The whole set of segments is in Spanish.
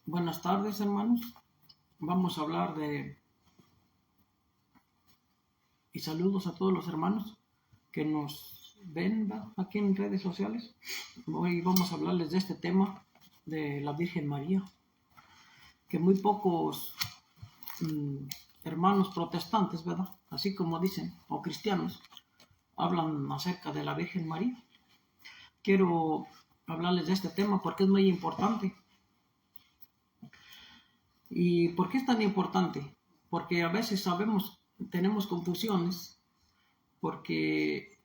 Buenas tardes, hermanos. Vamos a hablar y saludos a todos los hermanos que nos ven aquí en redes sociales. Hoy vamos a hablarles de este tema de la Virgen María, que muy pocos hermanos protestantes, ¿verdad? Así como dicen, o cristianos, hablan acerca de la Virgen María. Quiero hablarles de este tema porque es muy importante. ¿Y por qué es tan importante? Porque a veces tenemos confusiones, porque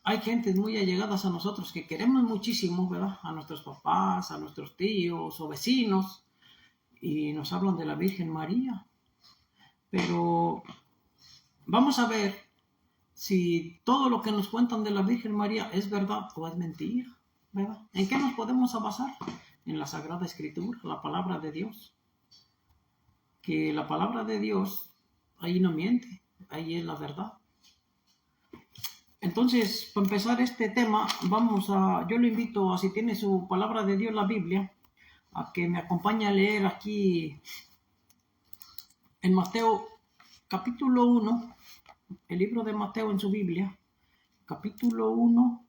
hay gentes muy allegadas a nosotros que queremos muchísimo, ¿verdad? A nuestros papás, a nuestros tíos o vecinos, y nos hablan de la Virgen María. Pero vamos a ver si todo lo que nos cuentan de la Virgen María es verdad o es mentira, ¿verdad? ¿En qué nos podemos basar? En la Sagrada Escritura, la palabra de Dios. Que la palabra de Dios ahí no miente, ahí es la verdad. Entonces, para empezar este tema, yo le invito a, si tiene su palabra de Dios, la Biblia, a que me acompañe a leer aquí en Mateo capítulo 1, el libro de Mateo en su Biblia, capítulo 1,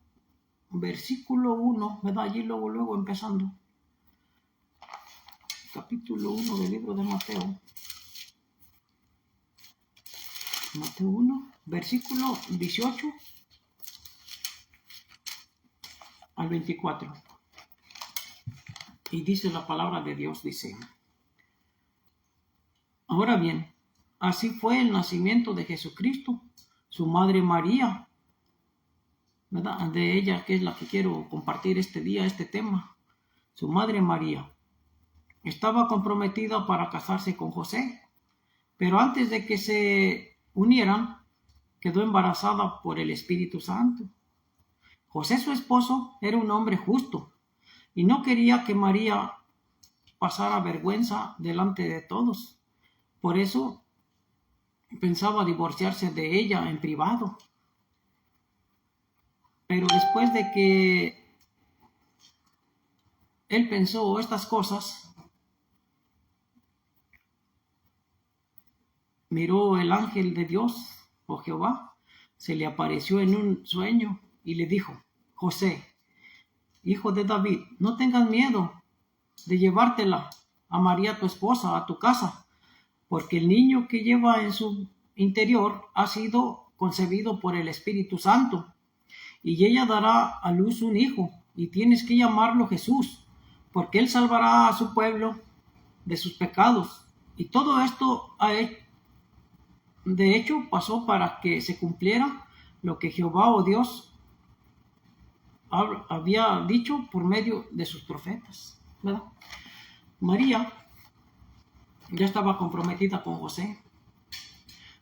versículo 1, ¿verdad? Allí luego empezando. Capítulo 1 del libro de Mateo. Mateo 1, versículo 18 al 24. Y dice la palabra de Dios, dice: Ahora bien, así fue el nacimiento de Jesucristo, su madre María, ¿verdad? De ella, que es la que quiero compartir este día, este tema. Su madre María estaba comprometida para casarse con José, pero antes de que se unieran, quedó embarazada por el Espíritu Santo. José, su esposo, era un hombre justo y no quería que María pasara vergüenza delante de todos. Por eso pensaba divorciarse de ella en privado. Pero después de que él pensó estas cosas, miró el ángel de Dios, o Jehová, se le apareció en un sueño y le dijo: José, hijo de David, no tengas miedo de llevártela a María tu esposa a tu casa, porque el niño que lleva en su interior ha sido concebido por el Espíritu Santo, y ella dará a luz un hijo, y tienes que llamarlo Jesús, porque él salvará a su pueblo de sus pecados. Y todo esto de hecho pasó para que se cumpliera lo que Jehová o Dios había dicho por medio de sus profetas, ¿verdad? María ya estaba comprometida con José,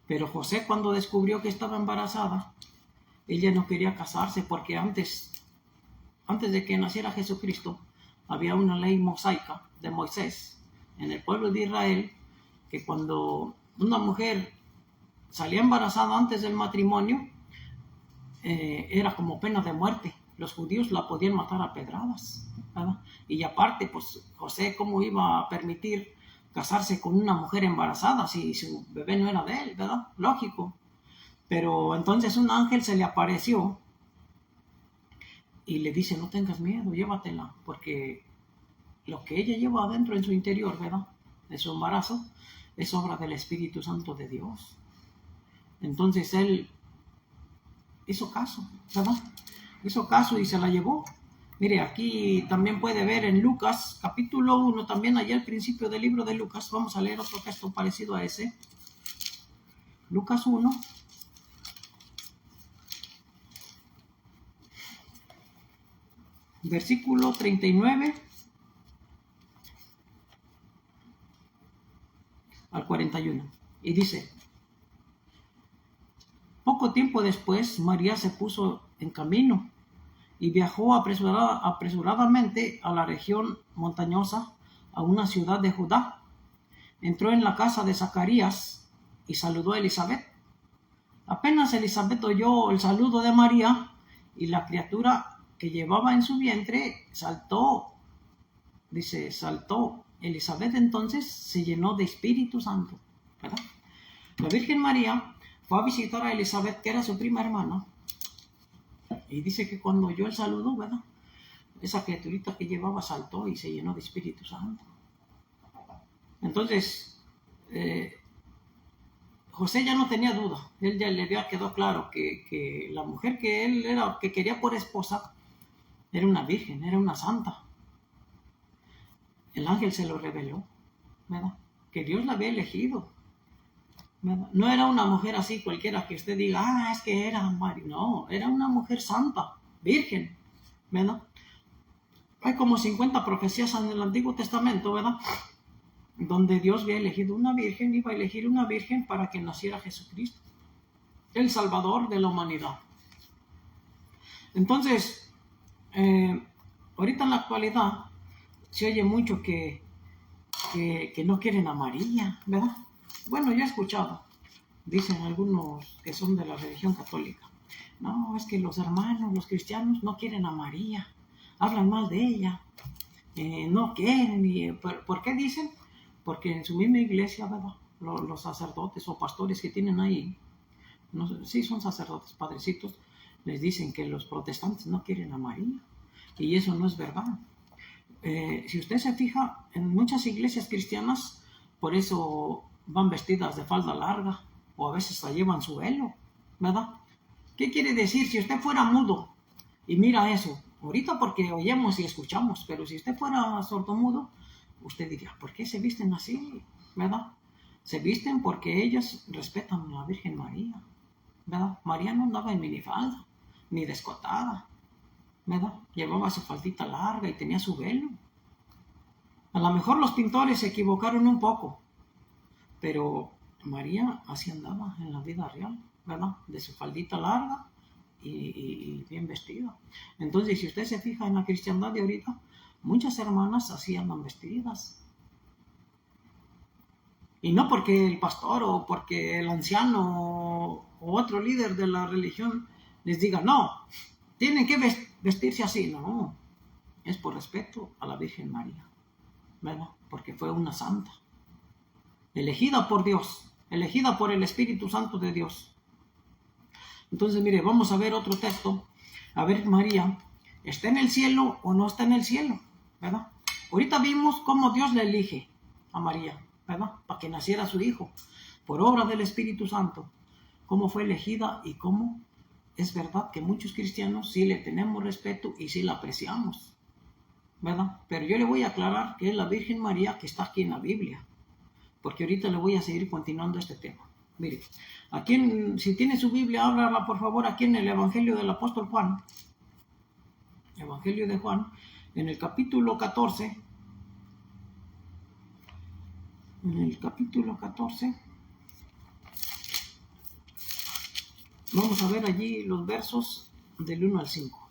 pero José, cuando descubrió que estaba embarazada, ella no quería casarse, porque antes de que naciera Jesucristo, había una ley mosaica de Moisés en el pueblo de Israel, que cuando una mujer salía embarazada antes del matrimonio, era como pena de muerte. Los judíos la podían matar a pedradas, ¿verdad? Y aparte, pues José, ¿cómo iba a permitir casarse con una mujer embarazada si su bebé no era de él, ¿verdad? Lógico. Pero entonces un ángel se le apareció y le dice: no tengas miedo, llévatela, porque lo que ella lleva adentro en su interior, ¿verdad?, de su embarazo, es obra del Espíritu Santo de Dios. Entonces él hizo caso, ¿verdad? Hizo caso y se la llevó. Mire, aquí también puede ver en Lucas, capítulo 1, también allá al principio del libro de Lucas, vamos a leer otro texto parecido a ese. Lucas 1. Versículo 39 al 41. Y dice: Poco tiempo después, María se puso en camino y viajó apresuradamente a la región montañosa, a una ciudad de Judá. Entró en la casa de Zacarías y saludó a Elizabeth. Apenas Elizabeth oyó el saludo de María, y la criatura que llevaba en su vientre saltó Elizabeth entonces se llenó de Espíritu Santo, ¿verdad? La Virgen María fue a visitar a Elizabeth, que era su prima hermana, y dice que cuando oyó el saludo, ¿verdad?, esa criaturita que llevaba saltó y se llenó de Espíritu Santo. Entonces, José ya no tenía duda. Él ya le había quedado claro que la mujer que él era, que quería por esposa, era una virgen, era una santa. El ángel se lo reveló, ¿verdad?, que Dios la había elegido, ¿verdad? No era una mujer así cualquiera que usted diga, es que era María. No, era una mujer santa, virgen, ¿verdad? Hay como 50 profecías en el Antiguo Testamento, ¿verdad?, donde Dios había elegido una virgen, iba a elegir una virgen para que naciera Jesucristo, el Salvador de la humanidad. Entonces, ahorita en la actualidad se oye mucho que no quieren a María, ¿verdad? Bueno, yo he escuchado, dicen algunos que son de la religión católica, no, es que los hermanos, los cristianos no quieren a María, hablan mal de ella, no quieren. ¿Por qué dicen? Porque en su misma iglesia, ¿verdad?, los sacerdotes o pastores que tienen ahí, no sé, sí son sacerdotes, padrecitos, les dicen que los protestantes no quieren a María, y eso no es verdad. Si usted se fija, en muchas iglesias cristianas, por eso van vestidas de falda larga, o a veces la llevan su velo, ¿verdad? ¿Qué quiere decir? Si usted fuera mudo y mira eso, ahorita porque oímos y escuchamos, pero si usted fuera sordomudo, usted diría, ¿por qué se visten así? ¿Verdad? Se visten porque ellos respetan a la Virgen María, ¿verdad? María no andaba en minifalda, ni descotada, ¿verdad? Llevaba su faldita larga y tenía su velo. A lo mejor los pintores se equivocaron un poco, pero María así andaba en la vida real, ¿verdad? De su faldita larga y bien vestida. Entonces, si usted se fija en la cristiandad de ahorita, muchas hermanas así andan vestidas. Y no porque el pastor o porque el anciano o otro líder de la religión les diga, no, tienen que vestirse así. No, es por respeto a la Virgen María, ¿verdad? Porque fue una santa, elegida por Dios, elegida por el Espíritu Santo de Dios. Entonces, mire, vamos a ver otro texto. A ver, María, ¿está en el cielo o no está en el cielo? ¿Verdad? Ahorita vimos cómo Dios le elige a María, ¿verdad?, para que naciera su hijo, por obra del Espíritu Santo. Cómo fue elegida y cómo es verdad que muchos cristianos sí le tenemos respeto y sí la apreciamos, ¿verdad? Pero yo le voy a aclarar que es la Virgen María que está aquí en la Biblia, porque ahorita le voy a seguir continuando este tema. Mire, aquí si tiene su Biblia, ábrala por favor aquí en el Evangelio del Apóstol Juan. Evangelio de Juan, en el capítulo 14. En el capítulo 14. Vamos a ver allí los versos del 1 al 5.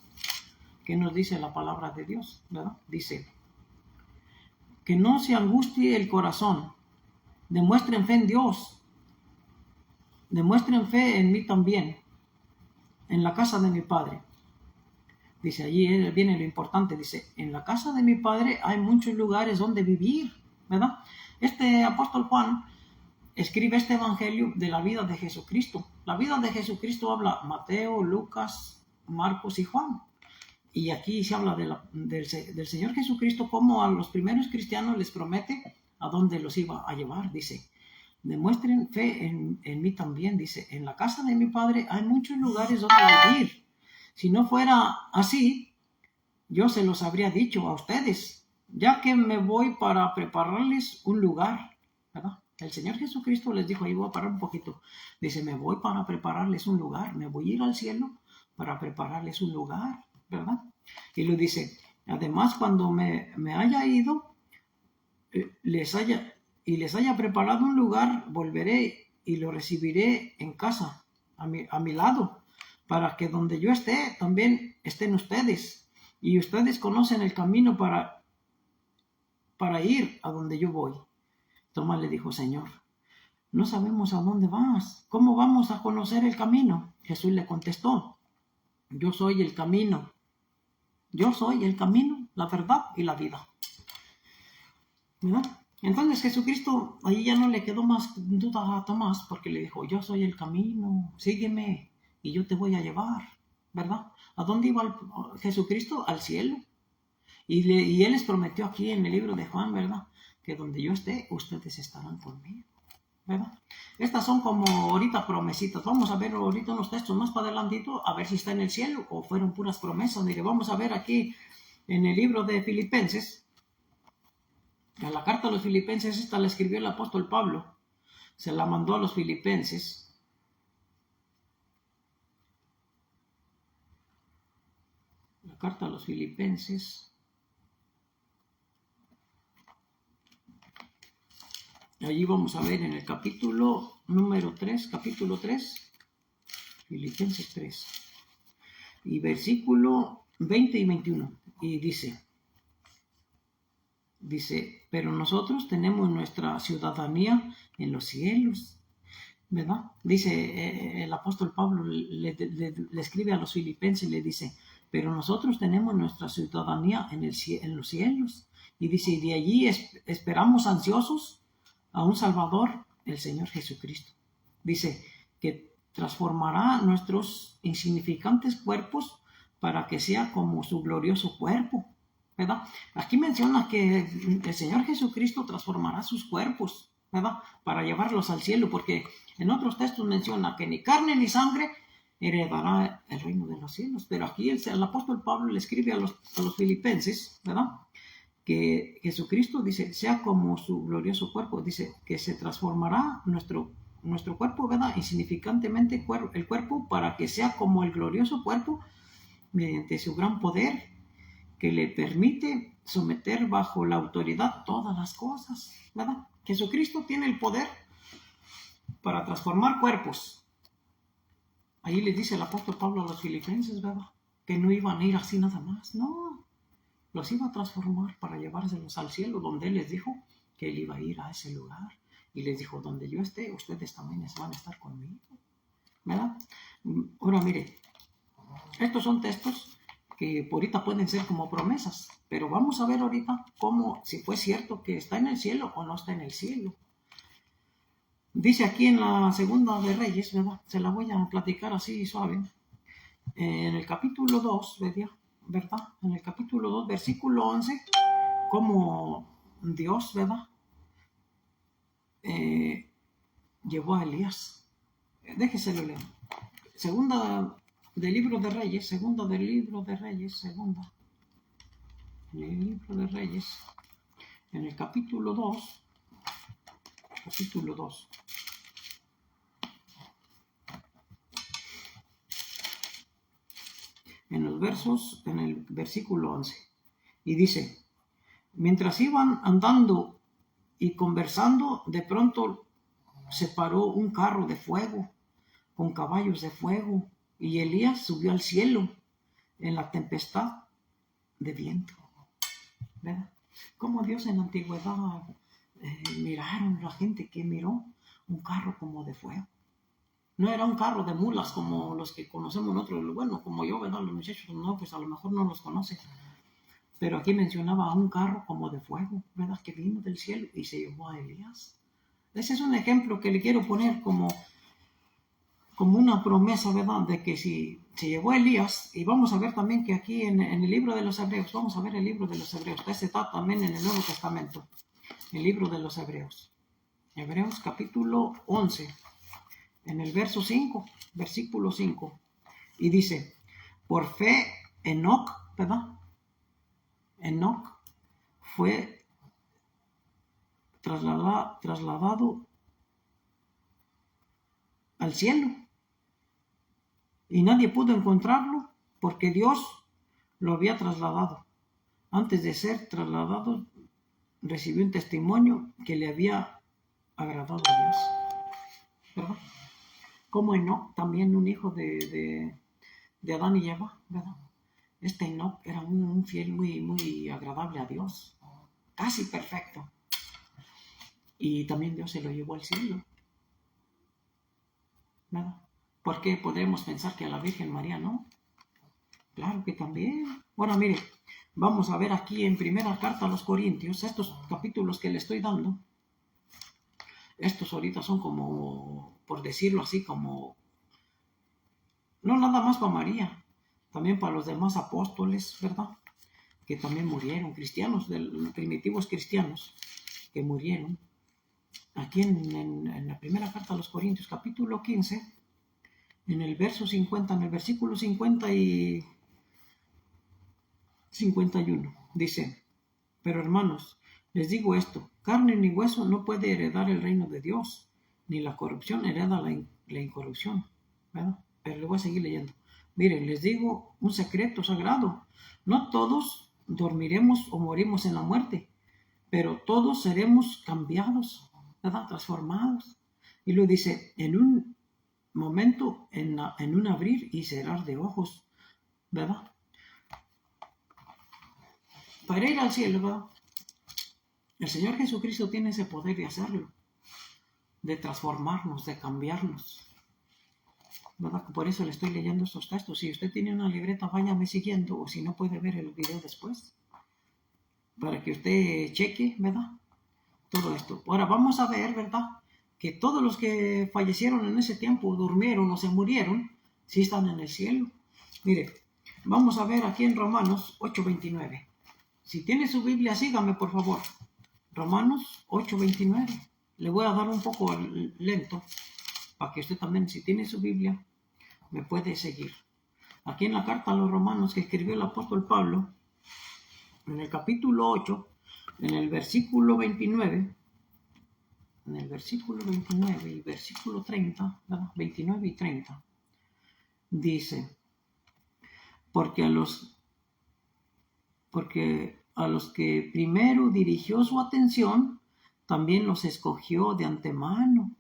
¿Qué nos dice la palabra de Dios? ¿Verdad? Dice, que no se angustie el corazón. Demuestren fe en Dios. Demuestren fe en mí también, en la casa de mi Padre. Dice, allí viene lo importante, dice, en la casa de mi Padre hay muchos lugares donde vivir, ¿verdad? Este apóstol Juan escribe este evangelio de la vida de Jesucristo. La vida de Jesucristo habla Mateo, Lucas, Marcos y Juan. Y aquí se habla del Señor Jesucristo, como a los primeros cristianos les promete a dónde los iba a llevar. Dice, demuestren fe en mí también. Dice, en la casa de mi Padre hay muchos lugares donde vivir. Si no fuera así, yo se los habría dicho a ustedes, ya que me voy para prepararles un lugar, ¿verdad? El Señor Jesucristo les dijo, ahí voy a parar un poquito. Dice, me voy para prepararles un lugar, me voy a ir al cielo para prepararles un lugar, ¿verdad? Y lo dice, además cuando me haya ido, les haya preparado un lugar, volveré y lo recibiré en casa, a mi lado, para que donde yo esté, también estén ustedes. Y ustedes conocen el camino para ir a donde yo voy. Tomás le dijo, Señor, no sabemos a dónde vas. ¿Cómo vamos a conocer el camino? Jesús le contestó, yo soy el camino. Yo soy el camino, la verdad y la vida. ¿verdad? Entonces Jesucristo, ahí ya no le quedó más duda a Tomás, porque le dijo, yo soy el camino, sígueme y yo te voy a llevar, ¿verdad? ¿A dónde iba Jesucristo? Al cielo. Y Él les prometió aquí en el libro de Juan, ¿verdad? Que donde yo esté, ustedes estarán conmigo, ¿verdad? Estas son como ahorita promesitas. Vamos a ver ahorita unos textos más para adelantito, a ver si está en el cielo o fueron puras promesas. Mire, vamos a ver aquí en el libro de Filipenses. A la carta a los Filipenses, esta la escribió el apóstol Pablo. Se la mandó a los Filipenses. La carta a los Filipenses. Allí vamos a ver en el capítulo número 3, capítulo 3, Filipenses 3, y versículo 20 y 21. Y dice, pero nosotros tenemos nuestra ciudadanía en los cielos, ¿verdad? Dice el apóstol Pablo, le escribe a los filipenses y le dice, pero nosotros tenemos nuestra ciudadanía en los cielos. Y dice, y de allí esperamos ansiosos a un Salvador, el Señor Jesucristo. Dice que transformará nuestros insignificantes cuerpos para que sea como su glorioso cuerpo, ¿verdad? Aquí menciona que el Señor Jesucristo transformará sus cuerpos, ¿verdad? Para llevarlos al cielo, porque en otros textos menciona que ni carne ni sangre heredará el reino de los cielos. Pero aquí el apóstol Pablo le escribe a los filipenses, ¿verdad? Que Jesucristo, dice, sea como su glorioso cuerpo, dice, que se transformará nuestro cuerpo, ¿verdad? Insignificantemente el cuerpo para que sea como el glorioso cuerpo mediante su gran poder que le permite someter bajo la autoridad todas las cosas, ¿verdad? Jesucristo tiene el poder para transformar cuerpos. Ahí le dice el apóstol Pablo a los filipenses, ¿verdad? Que no iban a ir así nada más, no. Los iba a transformar para llevárselos al cielo, donde Él les dijo que Él iba a ir a ese lugar. Y les dijo, donde yo esté, ustedes también van a estar conmigo, ¿verdad? Ahora mire, estos son textos que ahorita pueden ser como promesas, pero vamos a ver ahorita cómo, si fue cierto que está en el cielo o no está en el cielo. Dice aquí en la segunda de Reyes, ¿verdad? Se la voy a platicar así suave. En el capítulo 2, ¿verdad? En el capítulo 2, versículo 11, cómo Dios, ¿verdad? Llevó a Elías. Déjese leer. Segunda del libro de Reyes, segunda del libro de Reyes, segunda. En el libro de Reyes, en el capítulo 2, en el versículo 11, y dice, mientras iban andando y conversando, de pronto se paró un carro de fuego con caballos de fuego, y Elías subió al cielo en la tempestad de viento, ¿verdad? Como Dios en la antigüedad miraron la gente que miró un carro como de fuego. No era un carro de mulas como los que conocemos nosotros, bueno, como yo, ¿verdad? Los muchachos, no, pues a lo mejor no los conocen. Pero aquí mencionaba a un carro como de fuego, ¿verdad? Que vino del cielo y se llevó a Elías. Ese es un ejemplo que le quiero poner como una promesa, ¿verdad? De que si se llevó a Elías, y vamos a ver también que aquí en el libro de los Hebreos, vamos a ver el libro de los Hebreos, este está también en el Nuevo Testamento, el libro de los Hebreos. Hebreos capítulo 11, en el verso 5, versículo 5, y dice, por fe Enoc, ¿verdad? Enoc fue trasladado al cielo y nadie pudo encontrarlo porque Dios lo había trasladado. Antes de ser trasladado, recibió un testimonio que le había agradado a Dios, ¿verdad? Como Enoc, también un hijo de Adán y Eva, ¿verdad? Este Enoc era un fiel muy agradable a Dios, casi perfecto. Y también Dios se lo llevó al cielo, ¿verdad? ¿Por qué podemos pensar que a la Virgen María no? Claro que también. Bueno, mire, Vamos a ver aquí en primera carta a los Corintios, estos capítulos que le estoy dando, estos ahorita son como, por decirlo así, como, no nada más para María, también para los demás apóstoles, ¿verdad? Que también murieron, cristianos, primitivos cristianos, que murieron. Aquí en la primera carta a los Corintios, capítulo 15, en el verso 50, en el versículo 50 y 51, dice: pero hermanos, les digo esto, carne ni hueso no puede heredar el reino de Dios, ni la corrupción hereda la incorrupción. ¿Verdad? Pero le voy a seguir leyendo. Miren, les digo un secreto sagrado. No todos dormiremos o morimos en la muerte, pero todos seremos cambiados, ¿verdad? Transformados. Y lo dice, en un momento, en un abrir y cerrar de ojos, ¿verdad? Para ir al cielo, ¿verdad? El Señor Jesucristo tiene ese poder de hacerlo, de transformarnos, de cambiarnos, ¿verdad? Por eso le estoy leyendo estos textos. Si usted tiene una libreta, váyame siguiendo, o si no, puede ver el video después, para que usted cheque, ¿verdad? Todo esto. Ahora vamos a ver, ¿verdad? Que todos los que fallecieron en ese tiempo, durmieron o se murieron, sí están en el cielo. Mire, vamos a ver aquí en Romanos 8:29. Si tiene su Biblia, sígame, por favor. Romanos 8:29. Le voy a dar un poco lento para que usted también, si tiene su Biblia, me puede seguir. Aquí en la carta a los Romanos que escribió el apóstol Pablo, en el capítulo 8, en el versículo 29, y versículo 30, ¿verdad? 29 y 30, dice, porque a los que primero dirigió su atención, también los escogió de antemano,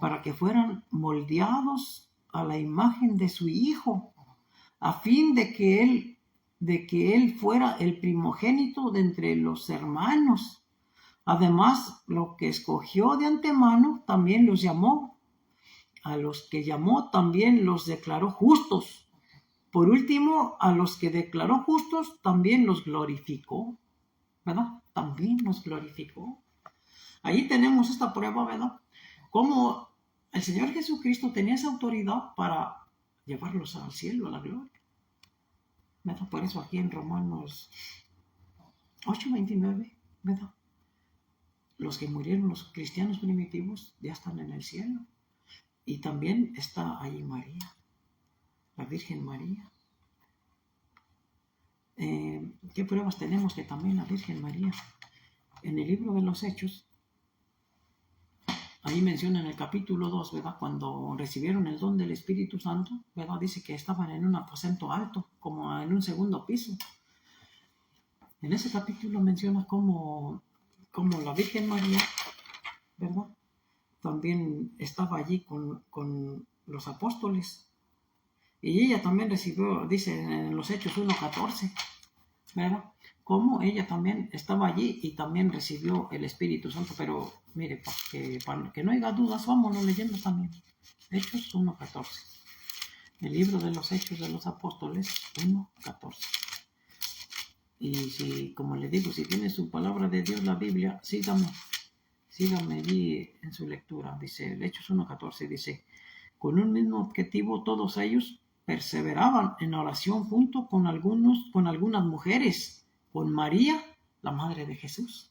para que fueran moldeados a la imagen de su Hijo, a fin de que él fuera el primogénito de entre los hermanos. Además, lo que escogió de antemano, también los llamó. A los que llamó, también los declaró justos. Por último, a los que declaró justos, también los glorificó, ¿verdad? También los glorificó. Ahí tenemos esta prueba, ¿verdad? Cómo el Señor Jesucristo tenía esa autoridad para llevarlos al cielo, a la gloria, ¿verdad? Por eso aquí en Romanos 8:29, ¿verdad? Los que murieron, los cristianos primitivos, ya están en el cielo. Y también está ahí María, la Virgen María. ¿Qué pruebas tenemos que también la Virgen María? En el libro de los Hechos, ahí menciona en el capítulo 2, ¿verdad? Cuando recibieron el don del Espíritu Santo, ¿verdad? Dice que estaban en un aposento alto, como en un segundo piso. En ese capítulo menciona cómo la Virgen María, ¿verdad? También estaba allí con los apóstoles. Y ella también recibió, dice en los Hechos 1:14, ¿verdad? Como ella también estaba allí y también recibió el Espíritu Santo. Pero mire, para que no haya dudas, vámonos leyendo también. Hechos 1:14. El libro de los Hechos de los Apóstoles 1:14. Y si, como le digo, si tiene su palabra de Dios, la Biblia, sígame allí en su lectura. Dice, el Hechos 1:14 dice, con un mismo objetivo todos ellos perseveraban en oración junto con algunas mujeres, con María, la madre de Jesús,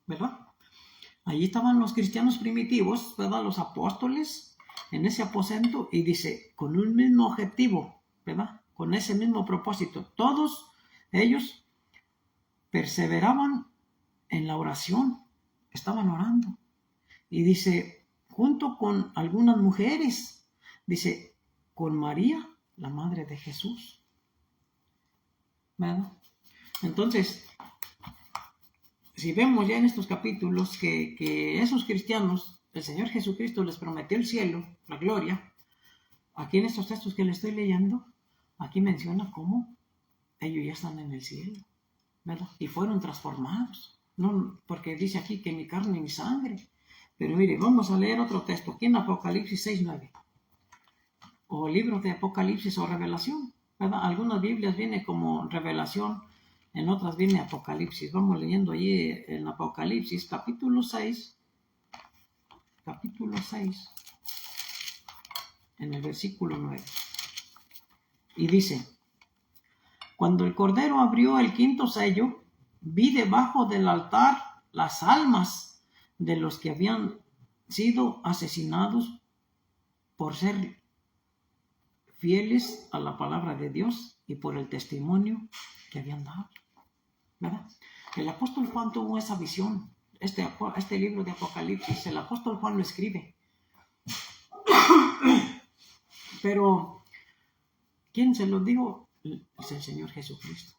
¿verdad? Allí estaban los cristianos primitivos, ¿verdad? Los apóstoles en ese aposento, y dice, con un mismo objetivo, ¿verdad? Con ese mismo propósito, todos ellos perseveraban en la oración, estaban orando. Y dice, junto con algunas mujeres, dice, con María, la madre de Jesús, ¿verdad? Entonces, si vemos ya en estos capítulos que esos cristianos, el Señor Jesucristo les prometió el cielo, la gloria, aquí en estos textos que le estoy leyendo, aquí menciona cómo ellos ya están en el cielo, ¿verdad? Y fueron transformados, no, porque dice aquí que ni carne ni sangre. Pero mire, vamos a leer otro texto, aquí en Apocalipsis 6:9, o libros de Apocalipsis o Revelación, ¿verdad? Algunas Biblias vienen como Revelación En otras viene Apocalipsis. Vamos leyendo allí en Apocalipsis, capítulo 6, en el versículo 9. Y dice: cuando el Cordero abrió el quinto sello, vi debajo del altar las almas de los que habían sido asesinados por ser fieles a la palabra de Dios y por el testimonio que habían dado. ¿Verdad? El apóstol Juan tuvo esa visión. Este libro de Apocalipsis, el apóstol Juan lo escribe. Pero, ¿quién se lo dijo? Es el Señor Jesucristo.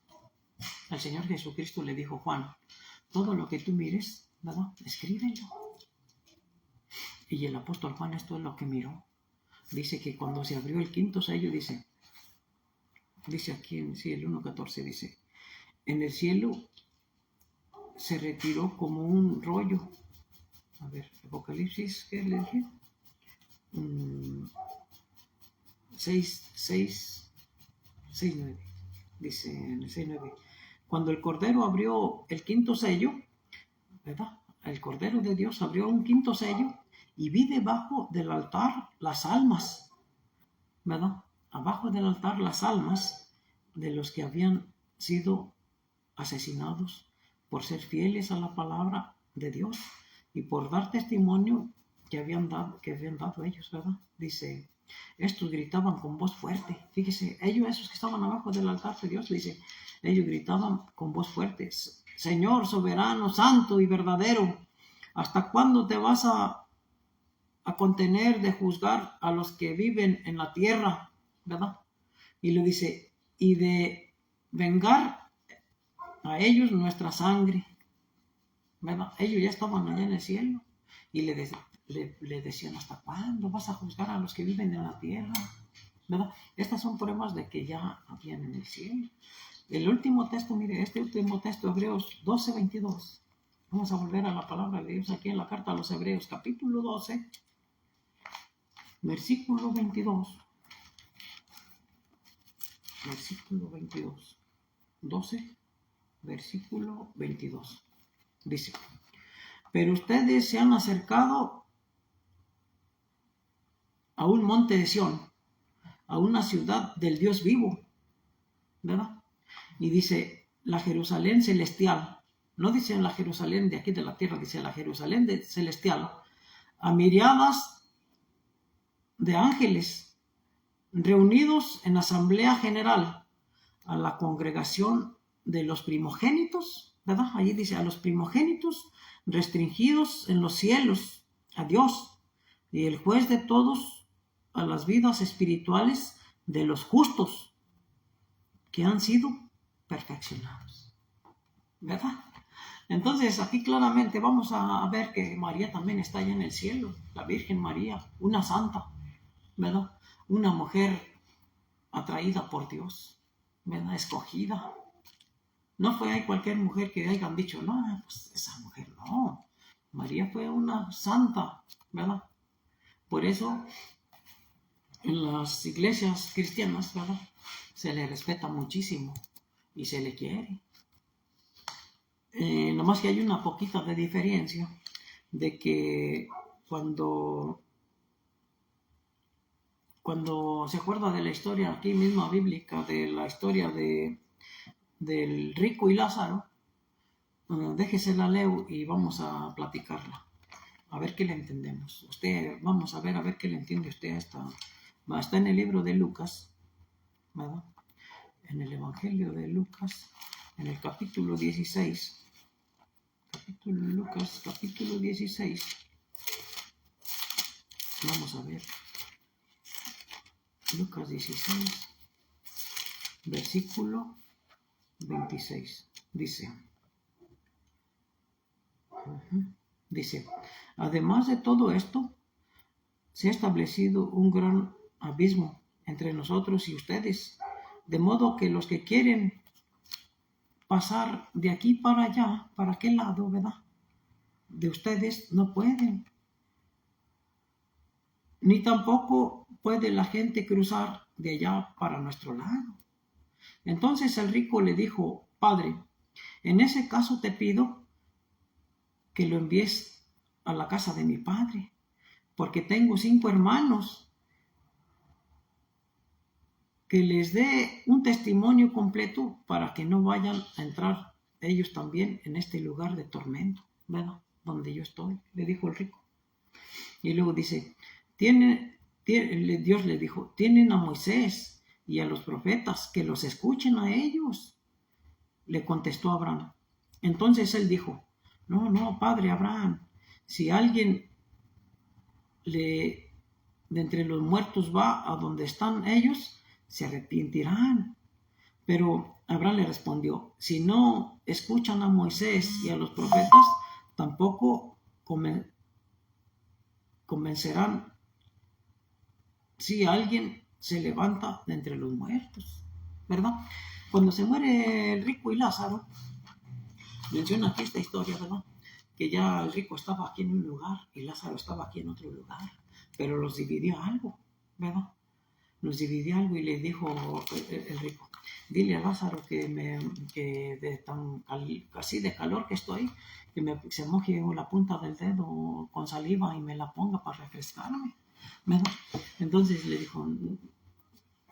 El Señor Jesucristo le dijo: Juan, todo lo que tú mires, ¿verdad?, escríbelo. Y el apóstol Juan esto es lo que miró. Dice que cuando se abrió el quinto sello, dice aquí en el 1:14, dice: en el cielo se retiró como un rollo. A ver, Apocalipsis, ¿qué le dije? 6:9. Dice en el 6:9. Cuando el Cordero abrió el quinto sello, ¿verdad? El Cordero de Dios abrió un quinto sello y vi debajo del altar las almas, ¿verdad? Abajo del altar las almas de los que habían sido asesinados por ser fieles a la palabra de Dios y por dar testimonio que habían dado ellos, ¿verdad? Dice: estos gritaban con voz fuerte. Fíjese, esos que estaban abajo del altar de Dios, dice, ellos gritaban con voz fuerte: Señor soberano, santo y verdadero, ¿hasta cuándo te vas a contener de juzgar a los que viven en la tierra? ¿Verdad? Y le dice: y de vengar a ellos nuestra sangre. ¿Verdad? Ellos ya estaban allá en el cielo y le decían: ¿hasta cuándo vas a juzgar a los que viven en la tierra? ¿Verdad? Estas son pruebas de que ya habían en el cielo. El último texto, mire, este último texto, Hebreos 12:22. Vamos a volver a la palabra de Dios aquí en la carta a los Hebreos, capítulo 12, versículo 22. Versículo 22. 12, versículo 22. Dice: pero ustedes se han acercado a un monte de Sión, a una ciudad del Dios vivo, ¿verdad? Y dice: la Jerusalén celestial. No dice la Jerusalén de aquí de la tierra, dice la Jerusalén celestial, a miriadas de ángeles reunidos en asamblea general, a la congregación de los primogénitos, ¿verdad? Allí dice: a los primogénitos restringidos en los cielos, a Dios, y el juez de todos, a las vidas espirituales de los justos que han sido perfeccionados, ¿verdad? Entonces aquí claramente vamos a ver que María también está allá en el cielo, la Virgen María, una santa, ¿verdad? Una mujer atraída por Dios, ¿verdad? Escogida. No fue cualquier mujer que hayan dicho: no, pues esa mujer no. María fue una santa, ¿verdad? Por eso en las iglesias cristianas, ¿verdad?, se le respeta muchísimo y se le quiere. Nomás que hay una poquita de diferencia de que cuando se acuerda de la historia aquí misma bíblica, de la historia del rico y Lázaro, déjese la leo y vamos a platicarla, a ver qué le entendemos. Vamos a ver qué le entiende usted a esta. Está en el libro de Lucas, ¿verdad? En el Evangelio de Lucas, en el capítulo 16. Lucas, capítulo 16. Vamos a ver. Lucas 16, versículo 26. Dice: además de todo esto, se ha establecido un gran abismo entre nosotros y ustedes, de modo que los que quieren pasar de aquí para allá, para aquel lado, ¿verdad?, de ustedes, no pueden. Ni tampoco puede la gente cruzar de allá para nuestro lado. Entonces el rico le dijo: Padre, En ese caso te pido que lo envíes a la casa de mi padre, porque tengo 5 hermanos, que les dé un testimonio completo para que no vayan a entrar ellos también en este lugar de tormento, ¿verdad? Donde yo estoy, le dijo el rico. Y luego dice, Dios le dijo, tienen a Moisés y a los profetas, que los escuchen a ellos. Le contestó Abraham. Entonces él dijo, no, padre Abraham, si alguien de entre los muertos va a donde están ellos, se arrepentirán. Pero Abraham le respondió, si no escuchan a Moisés y a los profetas, tampoco convencerán si alguien se levanta de entre los muertos, ¿verdad? Cuando se muere el rico y Lázaro, menciona aquí esta historia, ¿verdad? Que ya el rico estaba aquí en un lugar y Lázaro estaba aquí en otro lugar, pero los dividió algo, ¿verdad? Los dividió algo y le dijo el rico, dile a Lázaro que de tan casi de calor que estoy, que se moje la punta del dedo con saliva y me la ponga para refrescarme, ¿verdad? Entonces le dijo,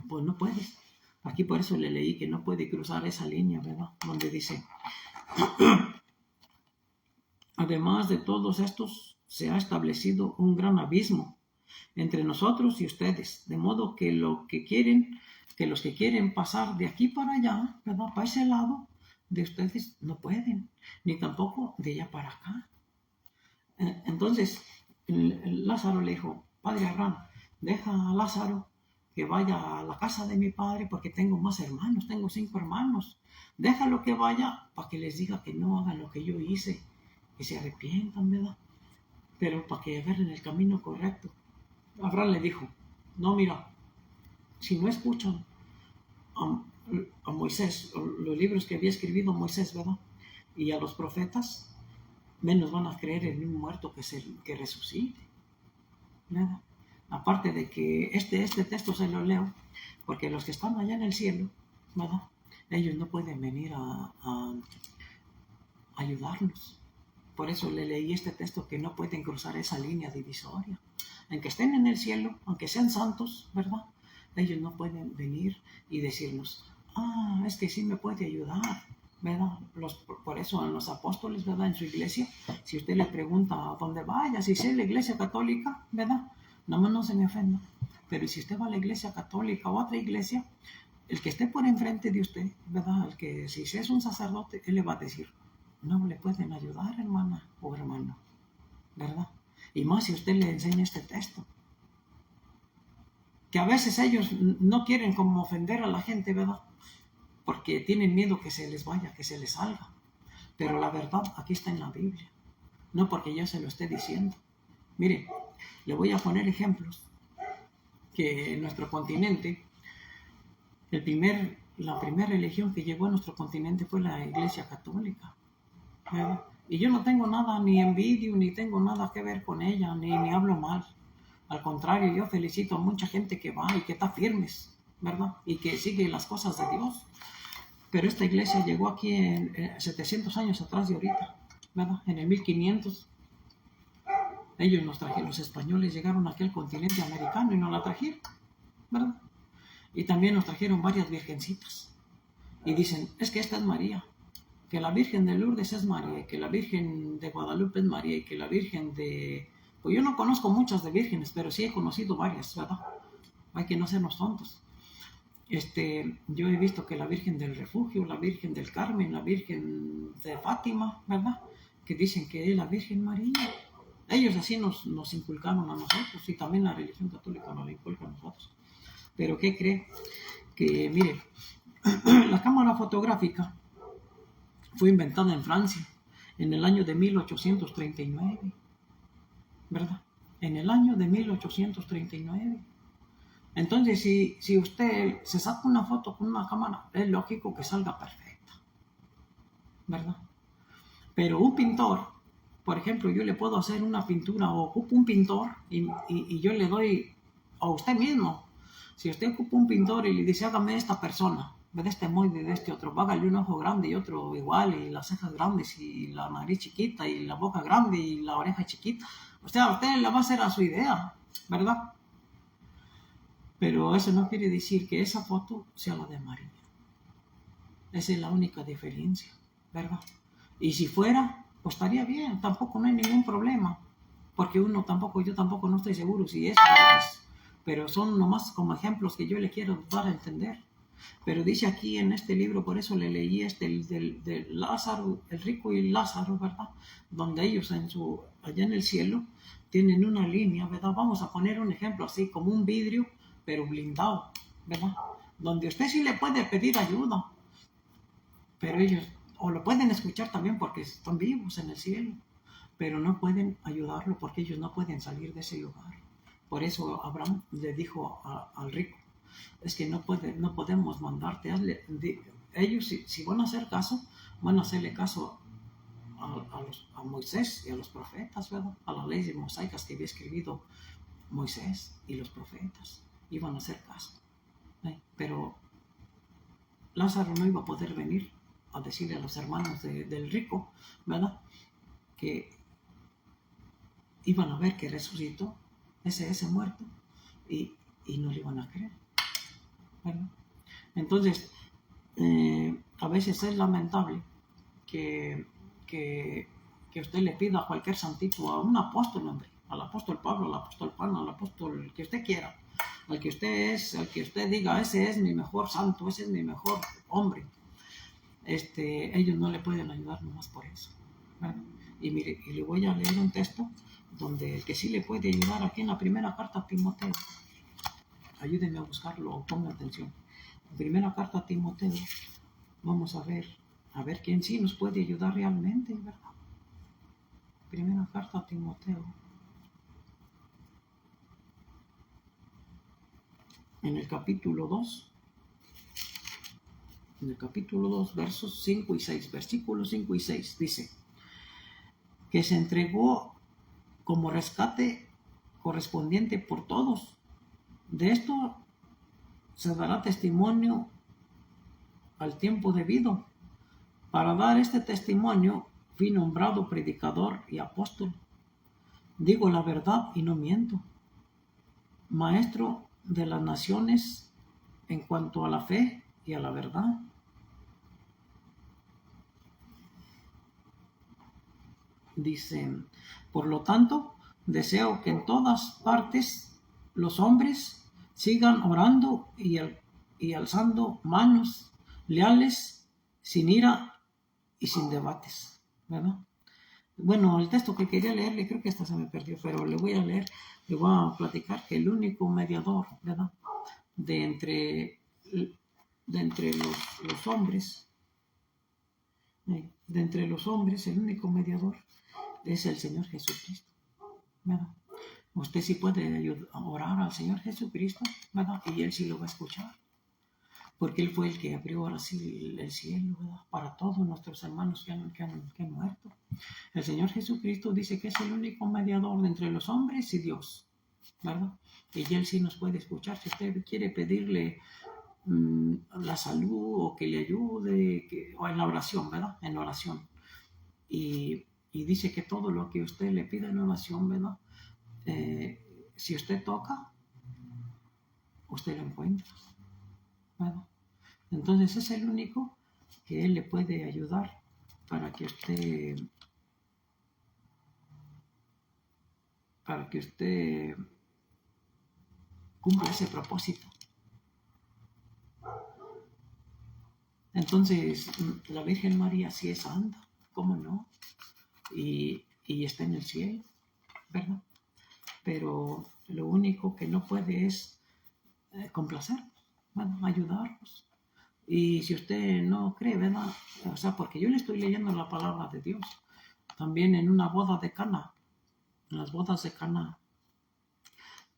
pues no puedes. Aquí por eso le leí que no puede cruzar esa línea, ¿verdad? Donde dice, además de todos estos, se ha establecido un gran abismo entre nosotros y ustedes, de modo que los que quieren pasar de aquí para allá, ¿verdad? Para ese lado de ustedes no pueden, ni tampoco de allá para acá. Entonces, Lázaro le dijo, padre Abraham, deja a Lázaro que vaya a la casa de mi padre porque tengo más hermanos, tengo 5 hermanos. Déjalo que vaya para que les diga que no hagan lo que yo hice, que se arrepientan, ¿verdad? Pero para que agarren el camino correcto. Abraham le dijo, no, mira, si no escuchan a Moisés, los libros que había escrito Moisés, ¿verdad? Y a los profetas, menos van a creer en un muerto que resucite, ¿verdad? Aparte de que este texto se lo leo, porque los que están allá en el cielo, ¿verdad? Ellos no pueden venir a ayudarnos. Por eso le leí este texto, que no pueden cruzar esa línea divisoria. Aunque estén en el cielo, aunque sean santos, ¿verdad? Ellos no pueden venir y decirnos, es que sí me puede ayudar, ¿verdad? Por eso a los apóstoles, ¿verdad? En su iglesia, si usted le pregunta a dónde vaya, si es la iglesia católica, ¿verdad? Nada más no se me ofenda. Pero si usted va a la iglesia católica o a otra iglesia, el que esté por enfrente de usted, ¿verdad? El que si es un sacerdote, él le va a decir, no le pueden ayudar, hermana o hermano, ¿verdad? Y más si usted le enseña este texto. Que a veces ellos no quieren como ofender a la gente, ¿verdad? Porque tienen miedo que se les vaya, que se les salga. Pero la verdad aquí está en la Biblia. No porque yo se lo esté diciendo. Mire, le voy a poner ejemplos. Que en nuestro continente, la primera religión que llegó a nuestro continente fue la Iglesia Católica, ¿verdad? Y yo no tengo nada, ni envidio, ni tengo nada que ver con ella, ni hablo mal. Al contrario, yo felicito a mucha gente que va y que está firmes, ¿verdad? Y que sigue las cosas de Dios. Pero esta iglesia llegó aquí en 700 años atrás de ahorita, ¿verdad? En el 1500. Ellos nos trajeron, los españoles llegaron aquí al continente americano y nos la trajeron, ¿verdad? Y también nos trajeron varias virgencitas. Y dicen, es que esta es María, que la Virgen de Lourdes es María, y que la Virgen de Guadalupe es María, y que la Virgen de... Pues yo no conozco muchas de vírgenes, pero sí he conocido varias, ¿verdad? Hay que no sernos tontos. Yo he visto que la Virgen del Refugio, la Virgen del Carmen, la Virgen de Fátima, ¿verdad? Que dicen que es la Virgen María. Ellos así nos inculcaron a nosotros, y también la religión católica nos la inculca a nosotros. Pero ¿qué cree? Que, mire, la cámara fotográfica fue inventada en Francia en el año de 1839, ¿verdad? En el año de 1839. Entonces, si usted se saca una foto con una cámara, es lógico que salga perfecta, ¿verdad? Pero un pintor, por ejemplo, yo le puedo hacer una pintura o ocupo un pintor y yo le doy a usted mismo. Si usted ocupa un pintor y le dice, hágame esta persona, de este modo y de este otro, hágale un ojo grande y otro igual, y las cejas grandes, y la nariz chiquita, y la boca grande, y la oreja chiquita. O sea, usted la va a hacer a su idea, ¿verdad? Pero eso no quiere decir que esa foto sea la de María. Esa es la única diferencia, ¿verdad? Y si fuera, pues estaría bien, tampoco no hay ningún problema. Porque yo tampoco no estoy seguro si eso es. Pero son nomás como ejemplos que yo le quiero dar a entender. Pero dice aquí en este libro, por eso le leí de Lázaro, el rico y Lázaro, ¿verdad? Donde ellos allá en el cielo tienen una línea, ¿verdad? Vamos a poner un ejemplo así, como un vidrio, pero blindado, ¿verdad? Donde usted sí le puede pedir ayuda, pero ellos, o lo pueden escuchar también porque están vivos en el cielo, pero no pueden ayudarlo porque ellos no pueden salir de ese lugar. Por eso Abraham le dijo al rico, es que no podemos mandarte, ellos si van a hacer caso, van a hacerle caso a Moisés y a los profetas, ¿verdad? A las leyes mosaicas que había escrito Moisés y los profetas, iban a hacer caso. Pero Lázaro no iba a poder venir a decirle a los hermanos del rico, ¿verdad? Que iban a ver que resucitó ese muerto y no le iban a creer, ¿verdad? Entonces, a veces es lamentable que usted le pida a cualquier santito, a un apóstol, hombre, al apóstol Pablo, al apóstol Juan, al apóstol que usted quiera, al que usted diga, ese es mi mejor santo, ese es mi mejor hombre. Ellos no le pueden ayudar nomás por eso, ¿verdad? Y mire, y le voy a leer un texto donde el que sí le puede ayudar aquí en la primera carta a Timoteo. Ayúdenme a buscarlo, pongan atención. La primera carta a Timoteo, vamos a ver quién sí nos puede ayudar realmente, ¿verdad? Primera carta a Timoteo. En el capítulo 2, versos 5 y 6, versículos 5 y 6, dice que se entregó como rescate correspondiente por todos. De esto se dará testimonio al tiempo debido. Para dar este testimonio fui nombrado predicador y apóstol. Digo la verdad y no miento. Maestro de las naciones en cuanto a la fe y a la verdad. Dicen, por lo tanto, deseo que en todas partes los hombres sigan orando y alzando manos leales, sin ira y sin debates, ¿verdad? Bueno, el texto que quería leerle, creo que esta se me perdió, pero le voy a platicar que el único mediador, ¿verdad? De entre los hombres, el único mediador es el Señor Jesucristo, ¿verdad? Usted sí puede orar al Señor Jesucristo, ¿verdad? Y Él sí lo va a escuchar, porque Él fue el que abrió ahora sí el cielo, ¿verdad? Para todos nuestros hermanos que han muerto. El Señor Jesucristo dice que es el único mediador entre los hombres y Dios, ¿verdad? Y Él sí nos puede escuchar. Si usted quiere pedirle la salud o que le ayude, o en la oración, ¿verdad? En oración. Y dice que todo lo que usted le pida en oración, ¿verdad? Si usted toca, usted lo encuentra, ¿verdad? Entonces es el único que Él le puede ayudar para que usted cumpla ese propósito. Entonces, la Virgen María sí es santa, ¿cómo no? Y está en el cielo, ¿verdad? Pero lo único que no puede es complacernos, ¿verdad? Ayudarnos. Y si usted no cree, ¿verdad? O sea, porque yo le estoy leyendo la palabra de Dios. También en una boda de Cana, en las bodas de Cana,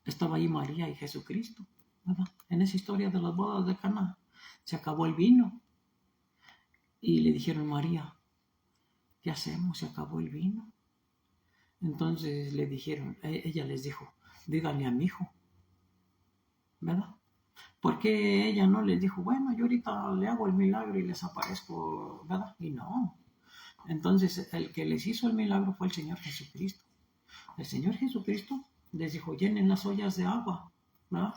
estaba ahí María y Jesucristo, ¿verdad? En esa historia de las bodas de Cana, se acabó el vino. Y le dijeron, María, ¿qué hacemos? Se acabó el vino. Entonces ella les dijo, díganle a mi hijo, ¿verdad? ¿Por qué ella no les dijo, bueno, yo ahorita le hago el milagro y les aparezco, ¿verdad? Y no. Entonces, el que les hizo el milagro fue el Señor Jesucristo. El Señor Jesucristo les dijo, llenen las ollas de agua, ¿verdad?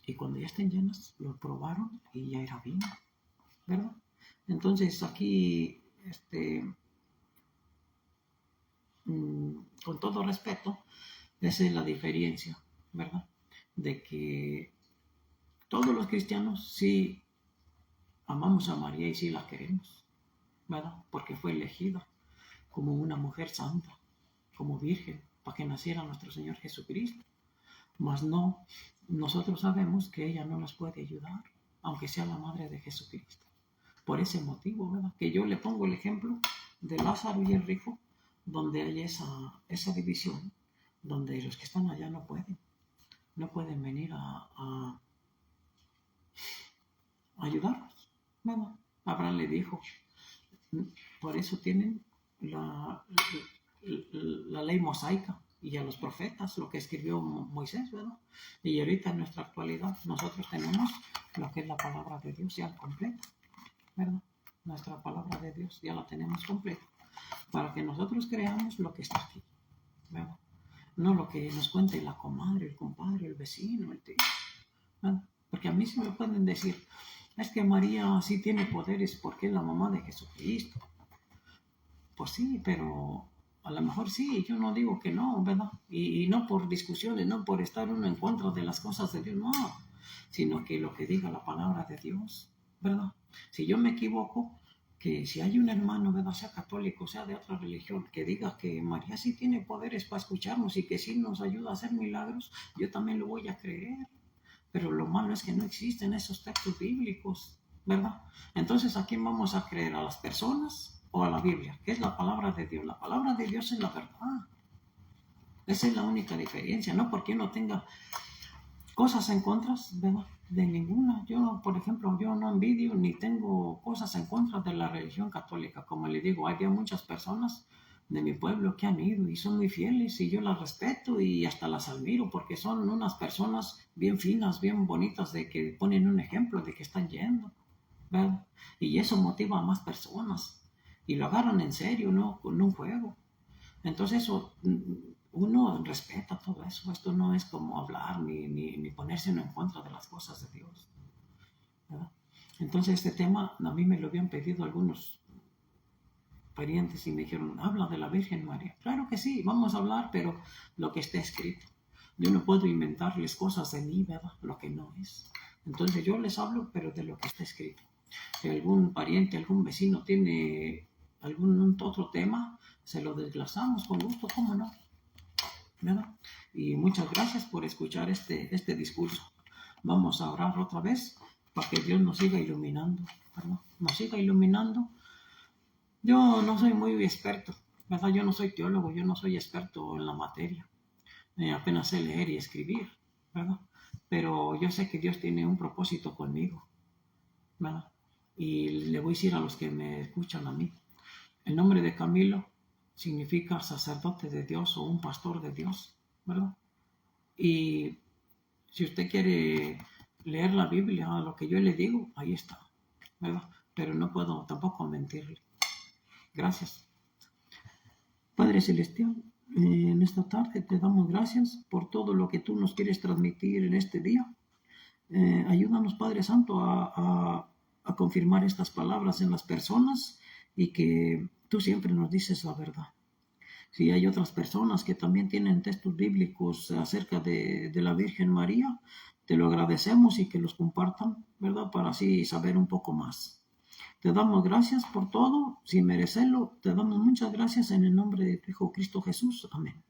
Y cuando ya estén llenas, lo probaron y ya era vino, ¿verdad? Entonces, aquí, con todo respeto, esa es la diferencia, ¿verdad? De que todos los cristianos sí amamos a María y sí la queremos, ¿verdad? Porque fue elegida como una mujer santa, como virgen, para que naciera nuestro Señor Jesucristo. Mas no, nosotros sabemos que ella no nos puede ayudar, aunque sea la madre de Jesucristo. Por ese motivo, ¿verdad? Que yo le pongo el ejemplo de Lázaro y el rico, donde hay esa división, donde los que están allá no pueden venir a ayudarnos, ¿verdad? Abraham le dijo, por eso tienen la ley mosaica y a los profetas, lo que escribió Moisés, ¿verdad? Y ahorita en nuestra actualidad nosotros tenemos lo que es la palabra de Dios ya completa, ¿verdad? Nuestra palabra de Dios ya la tenemos completa, para que nosotros creamos lo que está aquí, ¿verdad? No lo que nos cuente la comadre, el compadre, el vecino, el tío, ¿verdad? Porque a mí sí me pueden decir, es que María sí tiene poderes porque es la mamá de Jesucristo. Pues sí, pero a lo mejor sí, yo no digo que no, ¿verdad? Y no por discusiones, no por estar uno en contra de las cosas de Dios, no, sino que lo que diga la palabra de Dios, ¿verdad? Si yo me equivoco, que si hay un hermano, ¿verdad? Sea católico, sea de otra religión, que diga que María sí tiene poderes para escucharnos y que sí nos ayuda a hacer milagros, yo también lo voy a creer. Pero lo malo es que no existen esos textos bíblicos, ¿verdad? Entonces, ¿a quién vamos a creer? ¿A las personas o a la Biblia? ¿Qué es la palabra de Dios? La palabra de Dios es la verdad. Esa es la única diferencia, no porque uno tenga cosas en contra, ¿verdad? De ninguna. Yo, por ejemplo, yo no envidio ni tengo cosas en contra de la religión católica. Como le digo, hay muchas personas de mi pueblo que han ido y son muy fieles y yo las respeto y hasta las admiro porque son unas personas bien finas, bien bonitas, de que ponen un ejemplo de que están yendo, ¿verdad? Y eso motiva a más personas y lo agarran en serio, ¿no? Con un juego. Entonces eso, uno respeta todo eso. Esto no es como hablar ni ponerse uno en contra de las cosas de Dios, ¿verdad? Entonces este tema a mí me lo habían pedido algunos parientes y me dijeron, habla de la Virgen María. Claro que sí, vamos a hablar, pero lo que está escrito. Yo no puedo inventarles cosas de mí, ¿verdad? Lo que no es. Entonces yo les hablo, pero de lo que está escrito. Si algún pariente, algún vecino tiene algún otro tema, se lo desglosamos con gusto, ¿cómo no? ¿Verdad? Y muchas gracias por escuchar este discurso. Vamos a orar otra vez para que Dios nos siga iluminando, ¿verdad? Nos siga iluminando. Yo no soy muy experto, ¿verdad? Yo no soy teólogo, yo no soy experto en la materia. Apenas sé leer y escribir, ¿verdad? Pero yo sé que Dios tiene un propósito conmigo, ¿verdad? Y le voy a decir a los que me escuchan a mí. El nombre de Camilo significa sacerdote de Dios o un pastor de Dios, ¿verdad? Y si usted quiere leer la Biblia, lo que yo le digo, ahí está, ¿verdad? Pero no puedo tampoco mentirle. Gracias. Padre Celestial, en esta tarde te damos gracias por todo lo que tú nos quieres transmitir en este día. Ayúdanos, Padre Santo, a confirmar estas palabras en las personas y que tú siempre nos dices la verdad. Si hay otras personas que también tienen textos bíblicos acerca de la Virgen María, te lo agradecemos y que los compartan, ¿verdad? Para así saber un poco más. Te damos gracias por todo, sin merecerlo. Te damos muchas gracias en el nombre de tu Hijo Cristo Jesús. Amén.